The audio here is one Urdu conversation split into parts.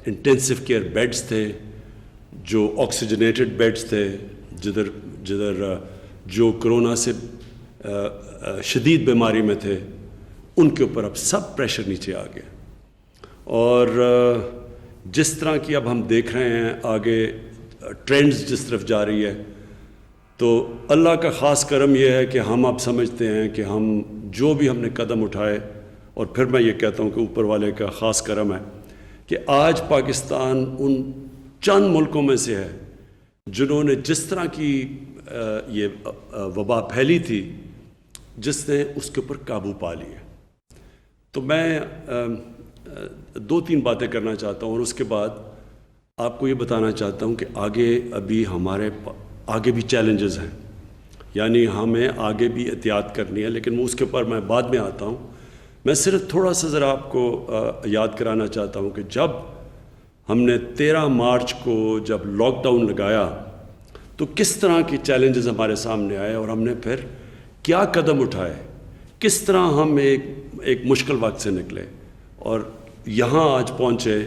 انٹینسو کیئر بیڈز تھے، جو آکسیجنیٹڈ بیڈز تھے، جدھر جو کرونا سے شدید بیماری میں تھے، ان کے اوپر اب سب پریشر نیچے آ گیا. اور جس طرح کی اب ہم دیکھ رہے ہیں آگے ٹرینڈز جس طرف جا رہی ہے، تو اللہ کا خاص کرم یہ ہے کہ ہم اب سمجھتے ہیں کہ ہم جو بھی ہم نے قدم اٹھائے، اور پھر میں یہ کہتا ہوں کہ اوپر والے کا خاص کرم ہے کہ آج پاکستان ان چند ملکوں میں سے ہے جنہوں نے جس طرح کی یہ وبا پھیلی تھی، جس نے اس کے اوپر قابو پا لیا. تو میں 2-3 باتیں کرنا چاہتا ہوں، اور اس کے بعد آپ کو یہ بتانا چاہتا ہوں کہ آگے ابھی ہمارے آگے بھی چیلنجز ہیں، یعنی ہمیں آگے بھی احتیاط کرنی ہے، لیکن اس کے اوپر میں بعد میں آتا ہوں. میں صرف تھوڑا سا ذرا آپ کو یاد کرانا چاہتا ہوں کہ جب ہم نے 13 مارچ کو جب لاک ڈاؤن لگایا تو کس طرح کی چیلنجز ہمارے سامنے آئے، اور ہم نے پھر کیا قدم اٹھائے، کس طرح ہم ایک مشکل وقت سے نکلے اور یہاں آج پہنچے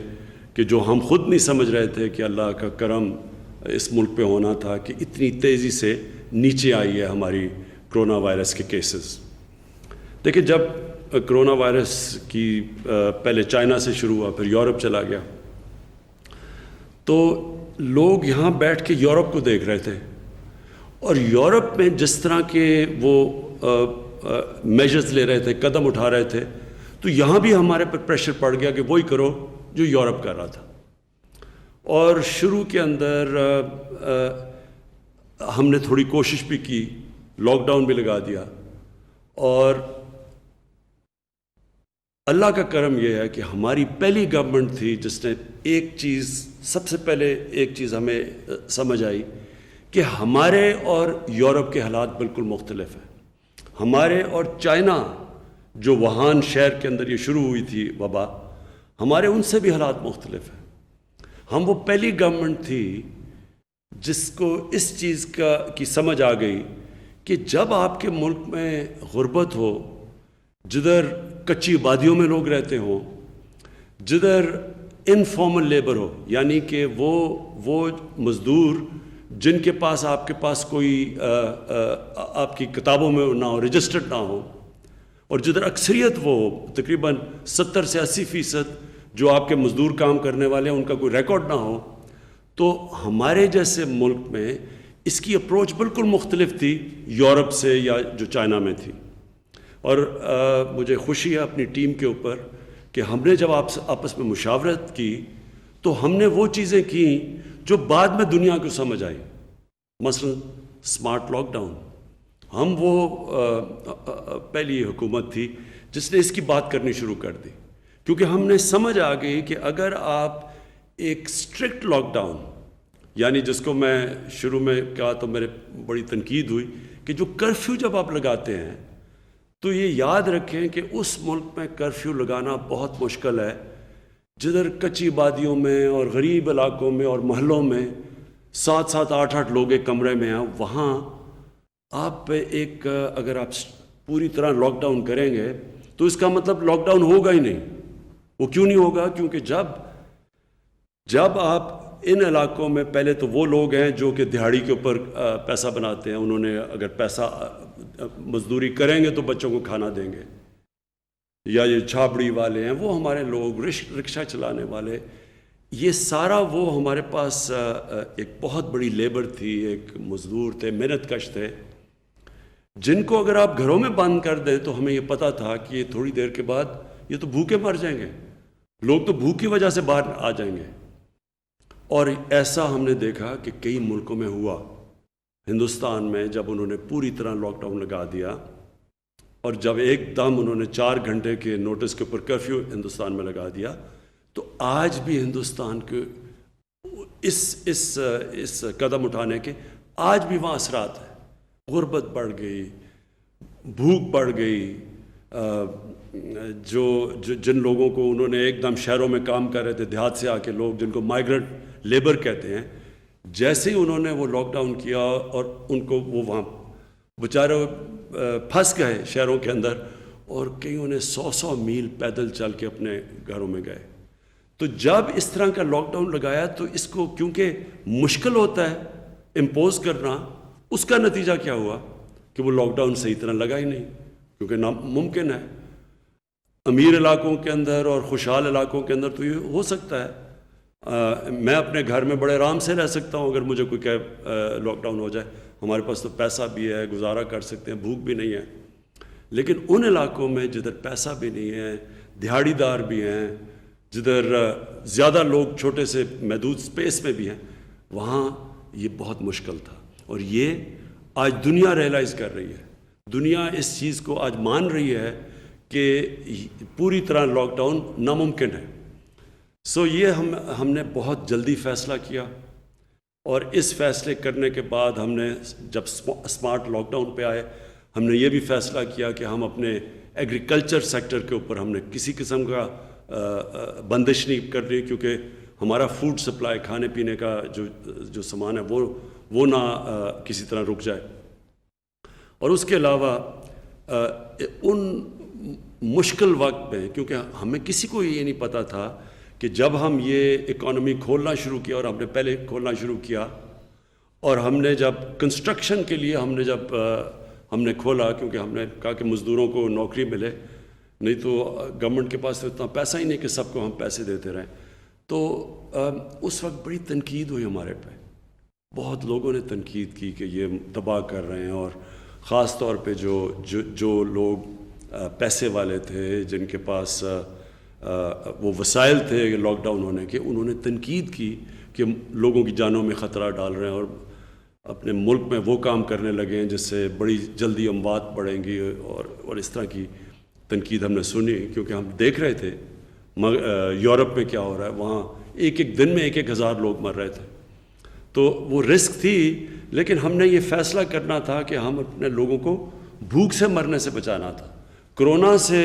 کہ جو ہم خود نہیں سمجھ رہے تھے کہ اللہ کا کرم اس ملک پہ ہونا تھا کہ اتنی تیزی سے نیچے آئی ہے ہماری کرونا وائرس کے کیسز. دیکھیں، جب کرونا وائرس کی پہلے چائنا سے شروع ہوا، پھر یورپ چلا گیا، تو لوگ یہاں بیٹھ کے یورپ کو دیکھ رہے تھے، اور یورپ میں جس طرح کے وہ میجرز لے رہے تھے، قدم اٹھا رہے تھے، تو یہاں بھی ہمارے پر پریشر پڑ گیا کہ وہی کرو جو یورپ کر رہا تھا. اور شروع کے اندر ہم نے تھوڑی کوشش بھی کی، لاک ڈاؤن بھی لگا دیا، اور اللہ کا کرم یہ ہے کہ ہماری پہلی گورنمنٹ تھی جس نے سب سے پہلے ایک چیز ہمیں سمجھ آئی کہ ہمارے اور یورپ کے حالات بالکل مختلف ہیں. ہمارے اور چائنا جو ووہان شہر کے اندر یہ شروع ہوئی تھی وبا، ہمارے ان سے بھی حالات مختلف ہیں. ہم وہ پہلی گورنمنٹ تھی جس کو اس چیز کی سمجھ آ گئی کہ جب آپ کے ملک میں غربت ہو، جدھر کچی وادیوں میں لوگ رہتے ہوں، جدھر انفارمل لیبر ہو، یعنی کہ وہ مزدور جن کے پاس آپ کے پاس کوئی آپ کی کتابوں میں نہ ہو، رجسٹرڈ نہ ہو، اور جدھر اکثریت وہ تقریباً 70 سے 80% جو آپ کے مزدور کام کرنے والے ہیں ان کا کوئی ریکارڈ نہ ہو، تو ہمارے جیسے ملک میں اس کی اپروچ بالکل مختلف تھی یورپ سے یا جو چائنا میں تھی. اور مجھے خوشی ہے اپنی ٹیم کے اوپر کہ ہم نے جب آپس میں مشاورت کی تو ہم نے وہ چیزیں کی جو بعد میں دنیا کو سمجھ آئی. مثلا اسمارٹ لاک ڈاؤن، ہم وہ پہلی حکومت تھی جس نے اس کی بات کرنی شروع کر دی، کیونکہ ہم نے سمجھ آ گئی کہ اگر آپ ایک اسٹرکٹ لاک ڈاؤن، یعنی جس کو میں شروع میں کہا تو میرے بڑی تنقید ہوئی کہ جو کرفیو جب آپ لگاتے ہیں تو یہ یاد رکھیں کہ اس ملک میں کرفیو لگانا بہت مشکل ہے جدھر کچی وادیوں میں اور غریب علاقوں میں اور محلوں میں 7-7 8-8 لوگ ایک کمرے میں ہیں. وہاں آپ اگر آپ پوری طرح لاک ڈاؤن کریں گے تو اس کا مطلب لاک ڈاؤن ہوگا ہی نہیں. وہ کیوں نہیں ہوگا؟ کیونکہ جب آپ ان علاقوں میں، پہلے تو وہ لوگ ہیں جو کہ دہاڑی کے اوپر پیسہ بناتے ہیں، انہوں نے اگر پیسہ مزدوری کریں گے تو بچوں کو کھانا دیں گے، یا یہ چھاپڑی والے ہیں، وہ ہمارے لوگ رکشہ چلانے والے، یہ سارا وہ ہمارے پاس ایک بہت بڑی لیبر تھی، ایک مزدور تھے، محنت کش تھے، جن کو اگر آپ گھروں میں بند کر دیں تو ہمیں یہ پتہ تھا کہ یہ تھوڑی دیر کے بعد یہ تو بھوکے مر جائیں گے، لوگ تو بھوک کی وجہ سے باہر آ جائیں گے. اور ایسا ہم نے دیکھا کہ کئی ملکوں میں ہوا. ہندوستان میں جب انہوں نے پوری طرح لاک ڈاؤن لگا دیا اور جب ایک دم انہوں نے 4 گھنٹے کے نوٹس کے اوپر کرفیو ہندوستان میں لگا دیا، تو آج بھی ہندوستان کے اس قدم اٹھانے کے آج بھی وہاں اثرات ہیں. غربت بڑھ گئی، بھوک بڑھ گئی، جن لوگوں کو انہوں نے ایک دم شہروں میں کام کر رہے تھے، دیہات سے آ کے لوگ جن کو مائیگرنٹ لیبر کہتے ہیں، جیسے ہی انہوں نے وہ لاک ڈاؤن کیا اور ان کو وہ وہاں بیچارے پھنس گئے شہروں کے اندر، اور کئیوں نے 100 میل پیدل چل کے اپنے گھروں میں گئے. تو جب اس طرح کا لاک ڈاؤن لگایا تو اس کو کیونکہ مشکل ہوتا ہے امپوز کرنا، اس کا نتیجہ کیا ہوا کہ وہ لاک ڈاؤن صحیح طرح لگا ہی نہیں، کیونکہ ناممکن ہے۔ امیر علاقوں کے اندر اور خوشحال علاقوں کے اندر تو یہ ہو سکتا ہے، میں اپنے گھر میں بڑے آرام سے رہ سکتا ہوں اگر مجھے کوئی کہ لاک ڈاؤن ہو جائے، ہمارے پاس تو پیسہ بھی ہے، گزارا کر سکتے ہیں، بھوک بھی نہیں ہے۔ لیکن ان علاقوں میں جدھر پیسہ بھی نہیں ہے، دہاڑی دار بھی ہیں، جدھر زیادہ لوگ چھوٹے سے محدود سپیس میں بھی ہیں، وہاں یہ بہت مشکل تھا۔ اور یہ آج دنیا ریئلائز کر رہی ہے، دنیا اس چیز کو آج مان رہی ہے کہ پوری طرح لاک ڈاؤن ناممکن ہے۔ سو یہ ہم نے بہت جلدی فیصلہ کیا، اور اس فیصلے کرنے کے بعد ہم نے جب اسمارٹ لاک ڈاؤن پہ آئے، ہم نے یہ بھی فیصلہ کیا کہ ہم اپنے ایگریکلچر سیکٹر کے اوپر ہم نے کسی قسم کا بندش نہیں کر رہی، کیونکہ ہمارا فوڈ سپلائی، کھانے پینے کا جو سامان ہے وہ نہ کسی طرح رک جائے۔ اور اس کے علاوہ ان مشکل وقت میں، کیونکہ ہمیں کسی کو یہ نہیں پتہ تھا کہ جب ہم یہ اکانومی کھولنا شروع کیا، اور ہم نے پہلے کھولنا شروع کیا، اور ہم نے جب کنسٹرکشن کے لیے ہم نے کھولا، کیونکہ ہم نے کہا کہ مزدوروں کو نوکری ملے، نہیں تو گورنمنٹ کے پاس تو اتنا پیسہ ہی نہیں کہ سب کو ہم پیسے دیتے رہیں۔ تو اس وقت بڑی تنقید ہوئی ہمارے پہ، بہت لوگوں نے تنقید کی کہ یہ تباہ کر رہے ہیں، اور خاص طور پہ جو لوگ پیسے والے تھے، جن کے پاس وہ وسائل تھے لاک ڈاؤن ہونے کے، انہوں نے تنقید کی کہ لوگوں کی جانوں میں خطرہ ڈال رہے ہیں، اور اپنے ملک میں وہ کام کرنے لگے ہیں جس سے بڑی جلدی اموات بڑھیں گی، اور اس طرح کی تنقید ہم نے سنی، کیونکہ ہم دیکھ رہے تھے یورپ میں کیا ہو رہا ہے، وہاں ایک دن میں 1,000 لوگ مر رہے تھے۔ تو وہ رسک تھی، لیکن ہم نے یہ فیصلہ کرنا تھا کہ ہم اپنے لوگوں کو بھوک سے مرنے سے بچانا تھا، کرونا سے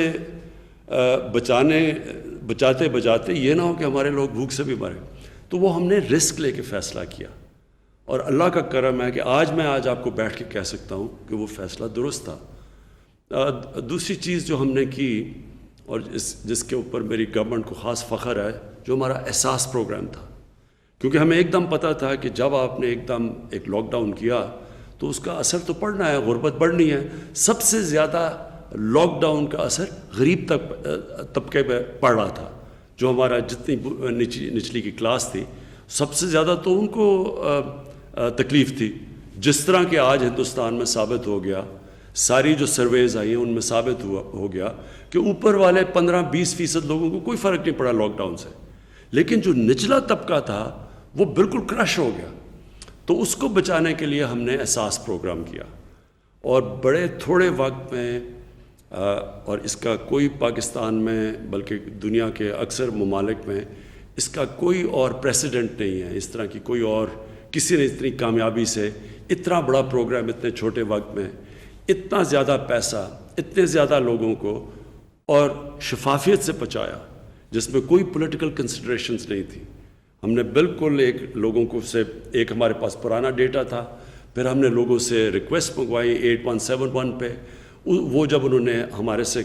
بچاتے یہ نہ ہو کہ ہمارے لوگ بھوک سے بھی مریں۔ تو وہ ہم نے رسک لے کے فیصلہ کیا، اور اللہ کا کرم ہے کہ میں آج آپ کو بیٹھ کے کہہ سکتا ہوں کہ وہ فیصلہ درست تھا۔ دوسری چیز جو ہم نے کی، اور جس کے اوپر میری گورنمنٹ کو خاص فخر ہے، جو ہمارا احساس پروگرام تھا، کیونکہ ہمیں ایک دم پتہ تھا کہ جب آپ نے ایک دم ایک لاک ڈاؤن کیا تو اس کا اثر تو پڑنا ہے، غربت بڑھنی ہے۔ سب سے زیادہ لاک ڈاؤن کا اثر غریب طبقے پہ پڑ رہا تھا، جو ہمارا جتنی نچلی کی کلاس تھی، سب سے زیادہ تو ان کو تکلیف تھی، جس طرح کہ آج ہندوستان میں ثابت ہو گیا، ساری جو سرویز آئی ہیں ان میں ثابت ہو گیا کہ اوپر والے 15-20% لوگوں کو کوئی فرق نہیں پڑا لاک ڈاؤن سے، لیکن جو نچلا طبقہ تھا وہ بالکل کرش ہو گیا۔ تو اس کو بچانے کے لیے ہم نے احساس پروگرام کیا، اور بڑے تھوڑے وقت میں، اور اس کا کوئی پاکستان میں بلکہ دنیا کے اکثر ممالک میں اس کا کوئی اور پریسیڈنٹ نہیں ہے، اس طرح کی کوئی اور کسی نے اتنی کامیابی سے اتنا بڑا پروگرام اتنے چھوٹے وقت میں، اتنا زیادہ پیسہ، اتنے زیادہ لوگوں کو، اور شفافیت سے پہنچایا، جس میں کوئی پولیٹیکل کنسیڈریشنز نہیں تھی۔ ہم نے بالکل لوگوں کو سے ہمارے پاس پرانا ڈیٹا تھا، پھر ہم نے لوگوں سے ریکویسٹ منگوائی 8171 پہ، وہ جب انہوں نے ہمارے سے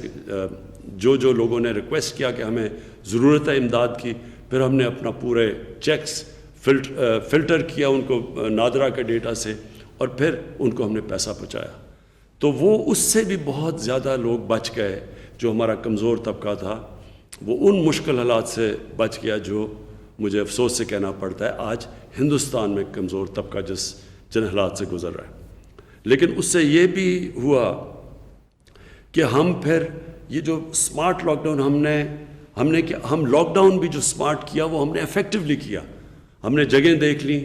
جو لوگوں نے ریکویسٹ کیا کہ ہمیں ضرورت ہے امداد کی، پھر ہم نے اپنا پورے چیکس فلٹر کیا ان کو نادرا کے ڈیٹا سے، اور پھر ان کو ہم نے پیسہ پہنچایا۔ تو وہ اس سے بھی بہت زیادہ لوگ بچ گئے، جو ہمارا کمزور طبقہ تھا وہ ان مشکل حالات سے بچ گیا، جو مجھے افسوس سے کہنا پڑتا ہے آج ہندوستان میں کمزور طبقہ جن حالات سے گزر رہا ہے۔ لیکن اس سے یہ بھی ہوا کہ ہم پھر یہ جو اسمارٹ لاک ڈاؤن ہم لاک ڈاؤن بھی جو اسمارٹ کیا وہ ہم نے افیکٹولی کیا۔ ہم نے جگہیں دیکھ لیں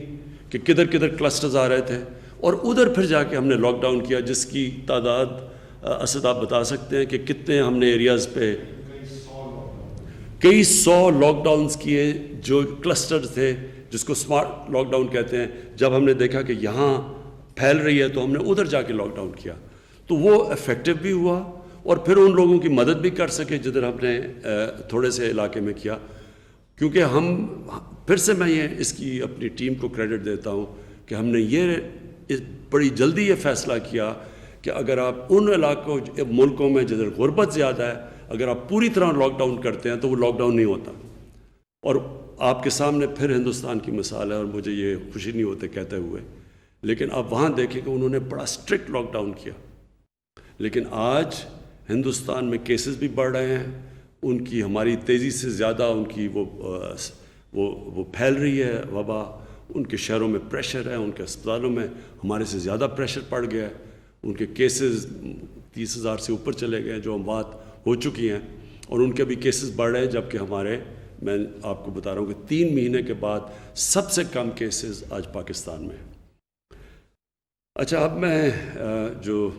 کہ کدھر کلسٹرز آ رہے تھے، اور ادھر پھر جا کے ہم نے لاک ڈاؤن کیا، جس کی تعداد اسد آپ بتا سکتے ہیں کہ کتنے ہم نے ایریاز پہ کئی سو لاک ڈاؤنز کیے، جو کلسٹر تھے، جس کو اسمارٹ لاک ڈاؤن کہتے ہیں۔ جب ہم نے دیکھا کہ یہاں پھیل رہی ہے تو ہم نے ادھر جا کے لاک ڈاؤن کیا، تو وہ افیکٹو بھی ہوا، اور پھر ان لوگوں کی مدد بھی کر سکے جدھر ہم نے تھوڑے سے علاقے میں کیا۔ کیونکہ پھر سے میں اس کی اپنی ٹیم کو کریڈٹ دیتا ہوں کہ ہم نے بڑی جلدی یہ فیصلہ کیا کہ اگر آپ ان علاقوں ملکوں میں جدھر غربت زیادہ ہے، اگر آپ پوری طرح لاک ڈاؤن کرتے ہیں تو وہ لاک ڈاؤن نہیں ہوتا۔ اور آپ کے سامنے پھر ہندوستان کی مثال ہے، اور مجھے یہ خوشی نہیں ہوتے کہتے ہوئے، لیکن آپ وہاں دیکھیں کہ انہوں نے بڑا اسٹرکٹ لاک ڈاؤن کیا، لیکن آج ہندوستان میں کیسز بھی بڑھ رہے ہیں، ان کی ہماری تیزی سے زیادہ ان کی وہ پھیل رہی ہے وبا، ان کے شہروں میں پریشر ہے، ان کے اسپتالوں میں ہمارے سے زیادہ پریشر پڑ گیا ہے، ان کے کیسز 30,000 سے اوپر چلے گئے ہیں، جو اموات ہو چکی ہیں، اور ان کے بھی کیسز بڑھ رہے ہیں، جبکہ ہمارے، میں آپ کو بتا رہا ہوں کہ 3 مہینے کے بعد سب سے کم کیسز آج پاکستان میں ہیں۔ اچھا، اب میں جو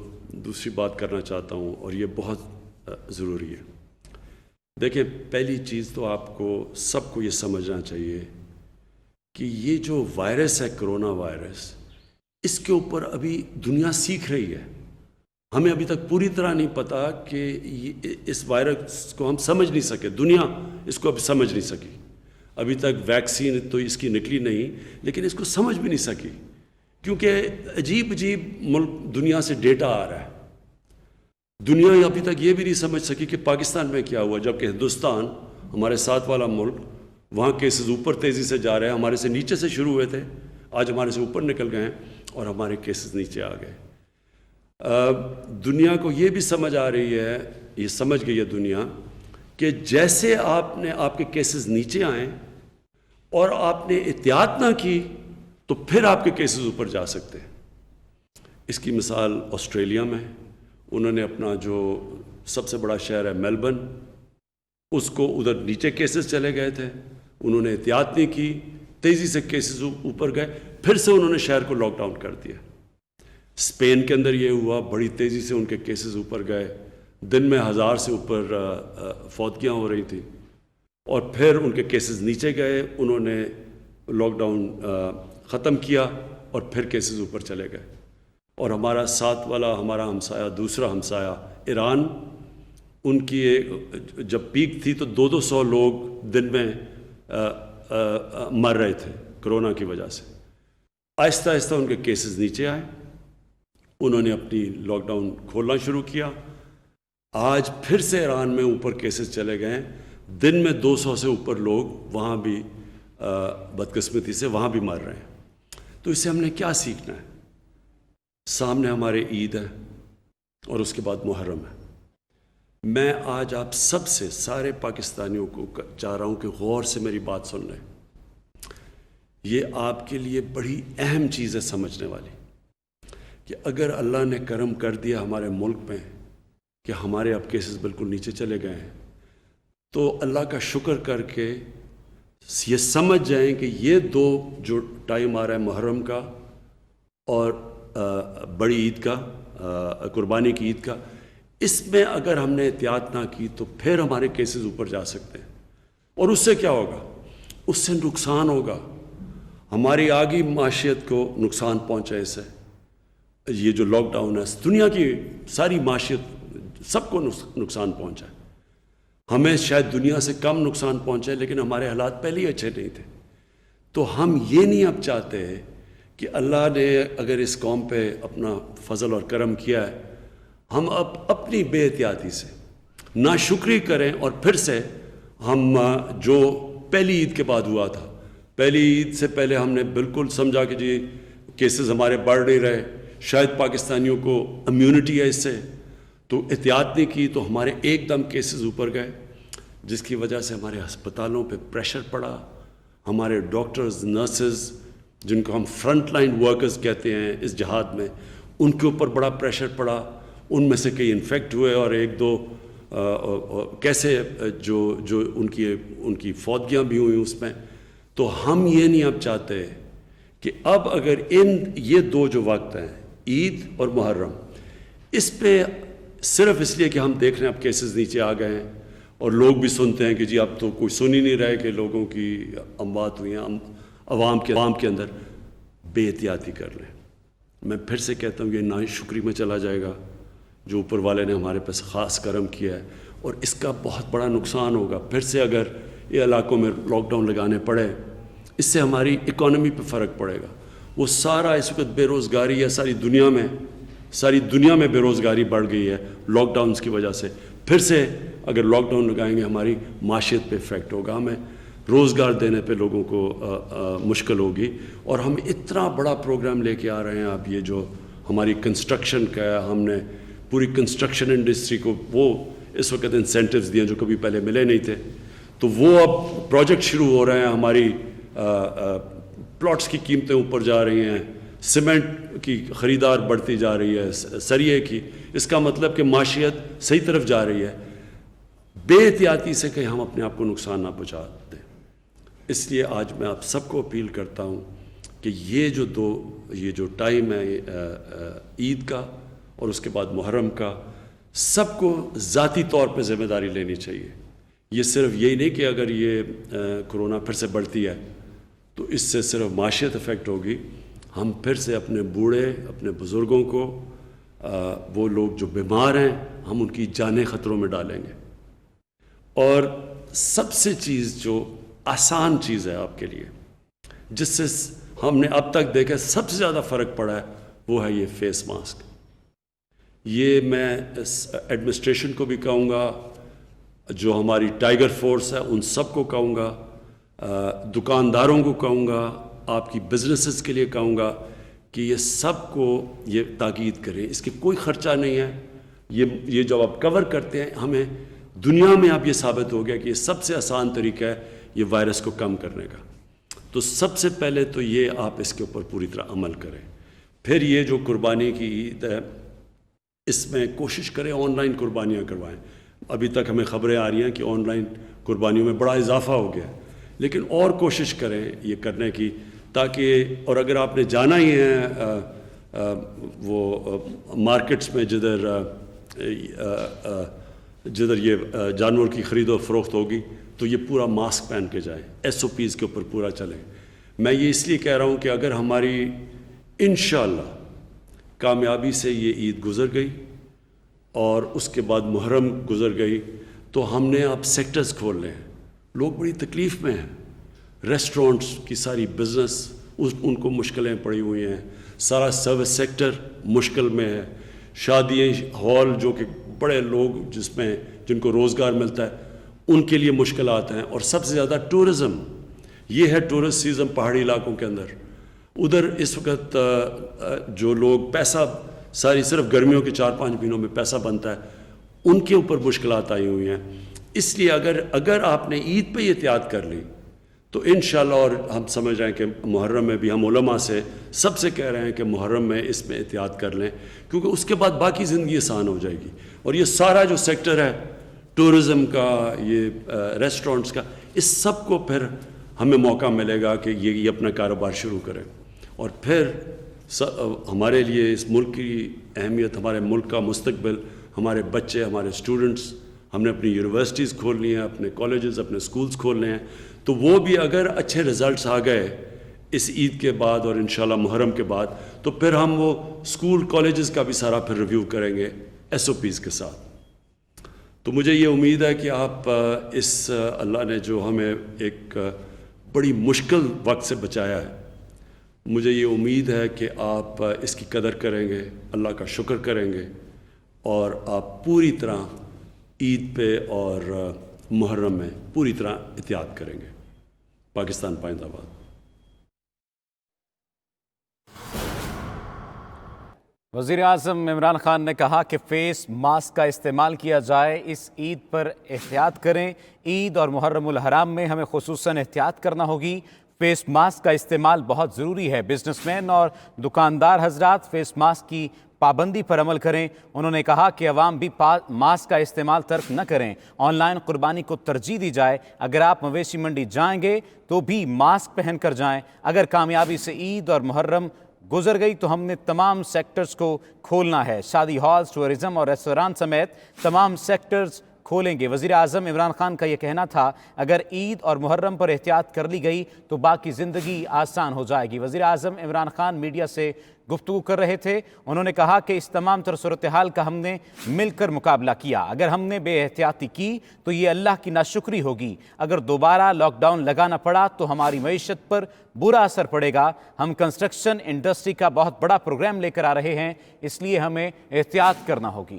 دوسری بات کرنا چاہتا ہوں، اور یہ بہت ضروری ہے۔ دیکھیں، پہلی چیز تو آپ کو سب کو یہ سمجھنا چاہیے کہ یہ جو وائرس ہے، کرونا وائرس، اس کے اوپر ابھی دنیا سیکھ رہی ہے۔ ہمیں ابھی تک پوری طرح نہیں پتا کہ اس وائرس کو ہم سمجھ نہیں سکے، دنیا اس کو اب سمجھ نہیں سکی۔ ابھی تک ویکسین تو اس کی نکلی نہیں، لیکن اس کو سمجھ بھی نہیں سکی، کیونکہ عجیب ملک دنیا سے ڈیٹا آ رہا ہے۔ دنیا ابھی تک یہ بھی نہیں سمجھ سکی کہ پاکستان میں کیا ہوا، جبکہ ہندوستان ہمارے ساتھ والا ملک، وہاں کیسز اوپر تیزی سے جا رہے ہیں، ہمارے سے نیچے سے شروع ہوئے تھے، آج ہمارے سے اوپر نکل گئے ہیں، اور ہمارے کیسز نیچے آ گئے۔ دنیا کو یہ بھی سمجھ آ رہی ہے، یہ سمجھ گئی ہے دنیا، کہ جیسے آپ کے کیسز نیچے آئیں اور آپ نے احتیاط نہ کی تو پھر آپ کے کیسز اوپر جا سکتے ہیں۔ اس کی مثال آسٹریلیا میں، انہوں نے اپنا جو سب سے بڑا شہر ہے میلبرن، اس کو ادھر نیچے کیسز چلے گئے تھے، انہوں نے احتیاط نہیں کی، تیزی سے کیسز اوپر گئے، پھر سے انہوں نے شہر کو لاک ڈاؤن کر دیا۔ اسپین کے اندر یہ ہوا، بڑی تیزی سے ان کے کیسز اوپر گئے، دن میں 1000 سے اوپر فوتگیاں ہو رہی تھیں، اور پھر ان کے کیسز نیچے گئے، انہوں نے لاک ڈاؤن ختم کیا، اور پھر کیسز اوپر چلے گئے۔ اور ہمارا ساتھ والا، ہمارا ہمسایہ، دوسرا ہمسایہ ایران، ان کی جب پیک تھی تو 200 لوگ دن میں مر رہے تھے کرونا کی وجہ سے۔ آہستہ آہستہ ان کے کیسز نیچے آئے، انہوں نے اپنی لاک ڈاؤن کھولنا شروع کیا، آج پھر سے ایران میں اوپر کیسز چلے گئے ہیں، دن میں 200 سے اوپر لوگ وہاں بھی بدقسمتی سے وہاں بھی مر رہے ہیں۔ تو اس سے ہم نے کیا سیکھنا ہے؟ سامنے ہمارے عید ہے، اور اس کے بعد محرم ہے۔ میں آج آپ سب سے، سارے پاکستانیوں کو چاہ رہا ہوں کہ غور سے میری بات سن لیں۔ یہ آپ کے لیے بڑی اہم چیز ہے سمجھنے والی، کہ اگر اللہ نے کرم کر دیا ہمارے ملک میں کہ ہمارے اب کیسز بالکل نیچے چلے گئے ہیں، تو اللہ کا شکر کر کے یہ سمجھ جائیں کہ یہ 2 جو ٹائم آ رہا ہے، محرم کا اور بڑی عید کا، قربانی کی عید کا، اس میں اگر ہم نے احتیاط نہ کی تو پھر ہمارے کیسز اوپر جا سکتے ہیں۔ اور اس سے کیا ہوگا؟ اس سے نقصان ہوگا، ہماری آگی معاشیت کو نقصان پہنچے اس سے۔ یہ جو لاک ڈاؤن ہے، دنیا کی ساری معاشیت سب کو نقصان پہنچا ہے۔ ہمیں شاید دنیا سے کم نقصان پہنچا ہے، لیکن ہمارے حالات پہلے ہی اچھے نہیں تھے۔ تو ہم یہ نہیں اب چاہتے کہ اللہ نے اگر اس قوم پہ اپنا فضل اور کرم کیا ہے، ہم اب اپنی بے احتیاطی سے ناشکری کریں، اور پھر سے ہم جو پہلی عید کے بعد ہوا تھا، پہلی عید سے پہلے ہم نے بالکل سمجھا کہ جی کیسز ہمارے بڑھ نہیں رہے، شاید پاکستانیوں کو امیونٹی ہے اس سے، تو احتیاط نہیں کی تو ہمارے ایک دم کیسز اوپر گئے، جس کی وجہ سے ہمارے ہسپتالوں پہ پریشر پڑا، ہمارے ڈاکٹرز، نرسز، جن کو ہم فرنٹ لائن ورکرز کہتے ہیں اس جہاد میں، ان کے اوپر بڑا پریشر پڑا، ان میں سے کئی انفیکٹ ہوئے، اور 1-2 کیسے جو ان کی فوتگیاں بھی ہوئیں اس میں۔ تو ہم یہ نہیں اب چاہتے کہ اب اگر یہ 2 جو وقت ہیں، عید اور محرم، اس پہ صرف اس لیے کہ ہم دیکھ رہے ہیں اب کیسز نیچے آ گئے ہیں، اور لوگ بھی سنتے ہیں کہ جی اب تو کوئی سن ہی نہیں رہے کہ لوگوں کی اموات ہوئی ہیں، عوام کے اندر بے احتیاطی کر لیں۔ میں پھر سے کہتا ہوں، یہ ناشکری میں چلا جائے گا جو اوپر والے نے ہمارے پاس خاص کرم کیا ہے، اور اس کا بہت بڑا نقصان ہوگا۔ پھر سے اگر یہ علاقوں میں لاک ڈاؤن لگانے پڑے، اس سے ہماری اکانومی پہ فرق پڑے گا۔ وہ سارا اس وقت بے روزگاری ہے، ساری دنیا میں بے روزگاری بڑھ گئی ہے لاک ڈاؤنز کی وجہ سے۔ پھر سے اگر لاک ڈاؤن لگائیں گے، ہماری معاشیت پہ افیکٹ ہوگا۔ ہمیں روزگار دینے پہ لوگوں کو مشکل ہوگی. اور ہم اتنا بڑا پروگرام لے کے آ رہے ہیں. اب یہ جو ہماری کنسٹرکشن کا ہے, ہم نے پوری کنسٹرکشن انڈسٹری کو وہ اس وقت انسینٹیوز دیے جو کبھی پہلے ملے نہیں تھے. تو وہ اب پروجیکٹ شروع ہو رہے ہیں. ہماری پلاٹس کی قیمتیں اوپر جا رہی ہیں, سیمنٹ کی خریدار بڑھتی جا رہی ہے, سریے کی. اس کا مطلب کہ معیشت صحیح طرف جا رہی ہے. بے احتیاطی سے کہیں ہم اپنے آپ کو نقصان نہ پہنچا دیں. اس لیے آج میں آپ سب کو اپیل کرتا ہوں کہ یہ جو ٹائم ہے عید کا اور اس کے بعد محرم کا, سب کو ذاتی طور پہ ذمہ داری لینی چاہیے. یہ صرف یہی نہیں کہ اگر یہ کرونا پھر سے بڑھتی ہے تو اس سے صرف معیشت افیکٹ ہوگی. ہم پھر سے اپنے بوڑھے, اپنے بزرگوں کو, وہ لوگ جو بیمار ہیں, ہم ان کی جانیں خطروں میں ڈالیں گے. اور سب سے چیز جو آسان چیز ہے آپ کے لیے, جس سے ہم نے اب تک دیکھا سب سے زیادہ فرق پڑا ہے, وہ ہے یہ فیس ماسک. یہ میں ایڈمنسٹریشن کو بھی کہوں گا, جو ہماری ٹائیگر فورس ہے ان سب کو کہوں گا, دکانداروں کو کہوں گا, آپ کی بزنسز کے لیے کہوں گا کہ یہ سب کو یہ تاکید کریں. اس کے کوئی خرچہ نہیں ہے. یہ جب آپ کور کرتے ہیں, ہمیں دنیا میں اب یہ ثابت ہو گیا کہ یہ سب سے آسان طریقہ ہے یہ وائرس کو کم کرنے کا. تو سب سے پہلے تو یہ آپ اس کے اوپر پوری طرح عمل کریں. پھر یہ جو قربانی کی عید ہے, اس میں کوشش کریں آن لائن قربانیاں کروائیں. ابھی تک ہمیں خبریں آ رہی ہیں کہ آن لائن قربانیوں میں بڑا اضافہ ہو گیا ہے, لیکن اور کوشش کریں یہ کرنے کی, تاکہ اور اگر آپ نے جانا ہی ہے وہ مارکیٹس میں جدھر یہ جانور کی خرید و فروخت ہوگی, تو یہ پورا ماسک پہن کے جائیں, ایس او پیز کے اوپر پورا چلیں. میں یہ اس لیے کہہ رہا ہوں کہ اگر ہماری انشاءاللہ کامیابی سے یہ عید گزر گئی اور اس کے بعد محرم گزر گئی, تو ہم نے اب سیکٹرز کھول لے ہیں. لوگ بڑی تکلیف میں ہیں. ریسٹورنٹس کی ساری بزنس ان کو مشکلیں پڑی ہوئی ہیں. سارا سروس سیکٹر مشکل میں ہے. شادی ہال جو کہ بڑے لوگ جن کو روزگار ملتا ہے, ان کے لیے مشکلات ہیں. اور سب سے زیادہ ٹورزم, یہ ہے ٹورسٹ سیزن پہاڑی علاقوں کے اندر. ادھر اس وقت جو لوگ پیسہ ساری صرف گرمیوں کے 4-5 مہینوں میں پیسہ بنتا ہے, ان کے اوپر مشکلات آئی ہوئی ہیں. اس لیے اگر آپ نے عید پہ احتیاط کر لی تو انشاءاللہ, اور ہم سمجھ رہے ہیں کہ محرم میں بھی ہم علماء سے سب سے کہہ رہے ہیں کہ محرم میں اس میں احتیاط کر لیں, کیونکہ اس کے بعد باقی زندگی آسان ہو جائے گی. اور یہ سارا جو سیکٹر ہے ٹورزم کا, یہ ریسٹورنٹس کا, اس سب کو پھر ہمیں موقع ملے گا کہ یہ اپنا کاروبار شروع کریں. اور پھر ہمارے لیے اس ملک کی اہمیت, ہمارے ملک کا مستقبل, ہمارے بچے, ہمارے اسٹوڈنٹس, ہم نے اپنی یونیورسٹیز کھولنی ہیں, اپنے کالجز, اپنے اسکولز کھولنے ہیں. تو وہ بھی اگر اچھے رزلٹس آ گئے اس عید کے بعد اور انشاءاللہ محرم کے بعد, تو پھر ہم وہ اسکول کالجز کا بھی سارا پھر ریویو کریں گے ایس او پیز کے ساتھ. تو مجھے یہ امید ہے کہ آپ اللہ نے جو ہمیں ایک بڑی مشکل وقت سے بچایا ہے, مجھے یہ امید ہے کہ آپ اس کی قدر کریں گے, اللہ کا شکر کریں گے, اور آپ پوری طرح عید پہ اور محرم میں پوری طرح احتیاط کریں گے. پاکستان پائندہ باد. وزیر اعظم عمران خان نے کہا کہ فیس ماسک کا استعمال کیا جائے. اس عید پر احتیاط کریں. عید اور محرم الحرام میں ہمیں خصوصاً احتیاط کرنا ہوگی. فیس ماسک کا استعمال بہت ضروری ہے. بزنس مین اور دکاندار حضرات فیس ماسک کی پابندی پر عمل کریں. انہوں نے کہا کہ عوام بھی ماسک کا استعمال ترک نہ کریں. آن لائن قربانی کو ترجیح دی جائے. اگر آپ مویشی منڈی جائیں گے تو بھی ماسک پہن کر جائیں. اگر کامیابی سے عید اور محرم گزر گئی تو ہم نے تمام سیکٹرز کو کھولنا ہے. شادی ہالز, ٹورزم اور ریسٹوران سمیت تمام سیکٹرز کھولیں گے. وزیر اعظم عمران خان کا یہ کہنا تھا اگر عید اور محرم پر احتیاط کر لی گئی تو باقی زندگی آسان ہو جائے گی. وزیر اعظم عمران خان میڈیا سے گفتگو کر رہے تھے. انہوں نے کہا کہ اس تمام تر صورتحال کا ہم نے مل کر مقابلہ کیا. اگر ہم نے بے احتیاطی کی تو یہ اللہ کی ناشکری ہوگی. اگر دوبارہ لاک ڈاؤن لگانا پڑا تو ہماری معیشت پر برا اثر پڑے گا. ہم کنسٹرکشن انڈسٹری کا بہت بڑا پروگرام لے کر آ رہے ہیں, اس لیے ہمیں احتیاط کرنا ہوگی.